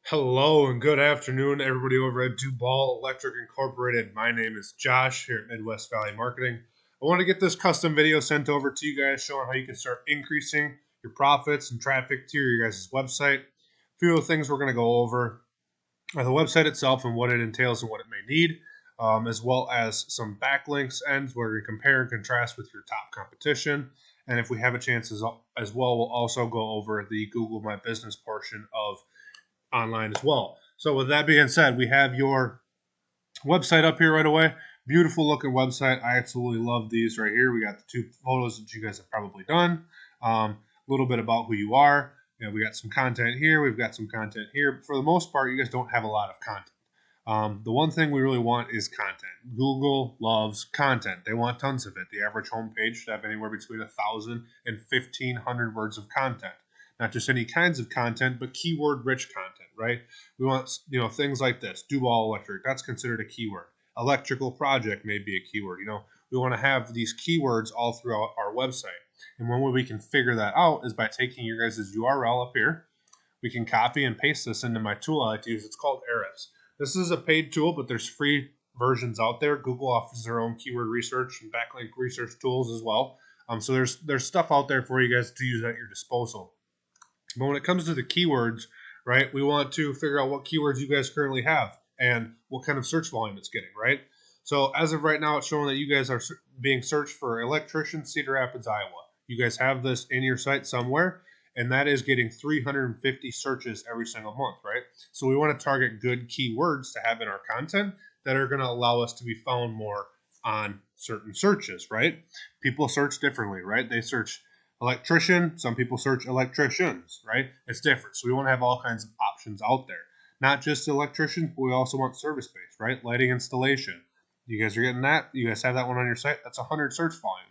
Hello and good afternoon, everybody over at Duball Electric Incorporated. My name is Josh here at Midwest Valley Marketing. I want to get this custom video sent over to you guys showing how you can start increasing your profits and traffic to your guys' website. A few of the things we're going to go over are the website itself and what it entails and what it may need, as well as some backlinks ends where we compare and contrast with your top competition. And if we have a chance as well, we'll also go over the Google My Business portion of online as well. So with that being said, we have your website up here right away. Beautiful looking website. I absolutely love these right here. We got the two photos that you guys have probably done. A little bit about who you are. We got some content here. We've got some content here. But for the most part, you guys don't have a lot of content. The one thing we really want is content. Google loves content. They want tons of it. The average homepage should have anywhere between 1,000 and 1,500 words of content. Not just any kinds of content, but keyword-rich content, right? We want, things like this. Duball Electric, that's considered a keyword. Electrical project may be a keyword. We want to have these keywords all throughout our website. And one way we can figure that out is by taking your guys' URL up here. We can copy and paste this into my tool I like to use. It's called Ahrefs. This is a paid tool, but there's free versions out there. Google offers their own keyword research and backlink research tools as well. So there's stuff out there for you guys to use at your disposal. But when it comes to the keywords, right, we want to figure out what keywords you guys currently have and what kind of search volume it's getting, right? So as of right now, it's showing that you guys are being searched for electrician, Cedar Rapids, Iowa. You guys have this in your site somewhere, and that is getting 350 searches every single month, right? So we want to target good keywords to have in our content that are going to allow us to be found more on certain searches, right? People search differently, right? They search electrician, some people search electricians, right? It's different. So we want to have all kinds of options out there. Not just electricians, but we also want service-based, right? Lighting installation. You guys are getting that? You guys have that one on your site? That's 100 search volume.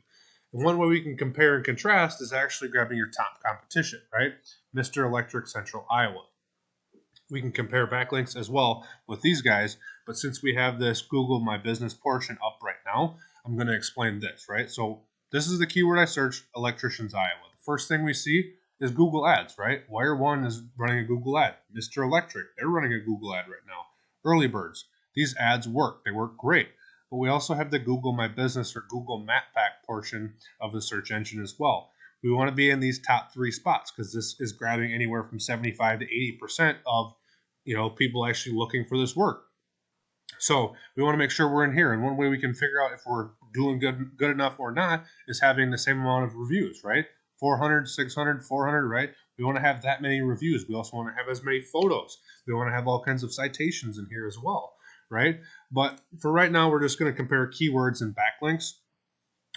And one way we can compare and contrast is actually grabbing your top competition, right? Mr. Electric Central Iowa. We can compare backlinks as well with these guys, but since we have this Google My Business portion up right now, I'm going to explain this, right? So this is the keyword I searched, electricians, Iowa. The first thing we see is Google Ads, right? Wire One is running a Google ad. Mr. Electric, they're running a Google ad right now. Early Birds, these ads work. They work great. But we also have the Google My Business or Google Map Pack portion of the search engine as well. We want to be in these top 3 spots because this is grabbing anywhere from 75 to 80% of people actually looking for this work. So we want to make sure we're in here. And one way we can figure out if we're doing good enough or not is having the same amount of reviews, right? 400, 600, 400, right? We want to have that many reviews. We also want to have as many photos. We want to have all kinds of citations in here as well, right? But for right now, we're just going to compare keywords and backlinks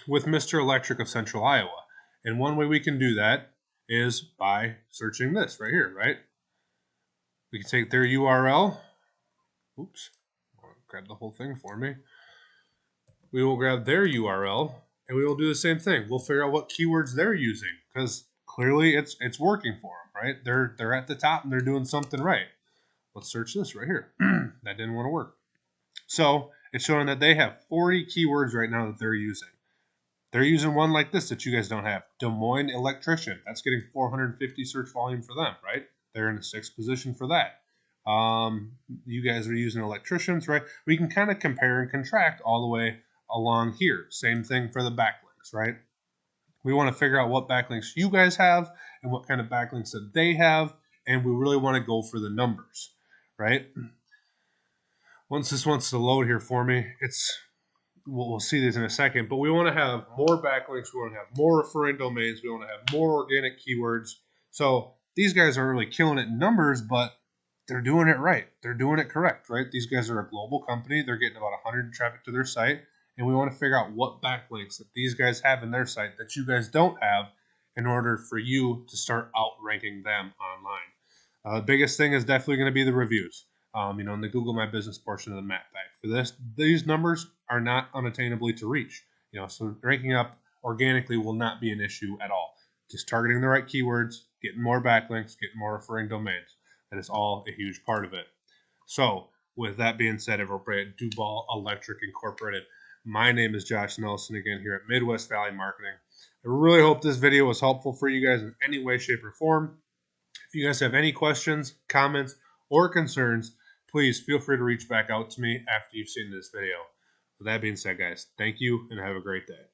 with Mr. Electric of Central Iowa. And one way we can do that is by searching this right here, right? We can take their URL. Oops. Grab the whole thing for me. We will grab their URL and we will do the same thing. We'll figure out what keywords they're using because clearly it's working for them, right? They're at the top and they're doing something right. Let's search this right here. That didn't want to work. So it's showing that they have 40 keywords right now that they're using. They're using one like this that you guys don't have. Des Moines electrician. That's getting 450 search volume for them, right? They're in the 6th position for that. You guys are using electricians, right? We can kind of compare and contract all the way along here. Same thing for the backlinks, right? We want to figure out what backlinks you guys have and what kind of backlinks that they have, and we really want to go for the numbers, right? Once this wants to load here for me, we'll see these in a second, but we want to have more backlinks. We want to have more referring domains. We want to have more organic keywords. So these guys aren't really killing it in numbers, but they're doing it right. They're doing it correct, right? These guys are a global company. They're getting about 100 traffic to their site, and we want to figure out what backlinks that these guys have in their site that you guys don't have in order for you to start outranking them online. The biggest thing is definitely going to be the reviews. In the Google My Business portion of the map pack. For this, these numbers are not unattainably to reach. So ranking up organically will not be an issue at all. Just targeting the right keywords, getting more backlinks, getting more referring domains. That is all a huge part of it. So with that being said, everybody at Duball Electric Incorporated, my name is Josh Nelson again here at Midwest Valley Marketing. I really hope this video was helpful for you guys in any way, shape, or form. If you guys have any questions, comments, or concerns, please feel free to reach back out to me after you've seen this video. With that being said, guys, thank you and have a great day.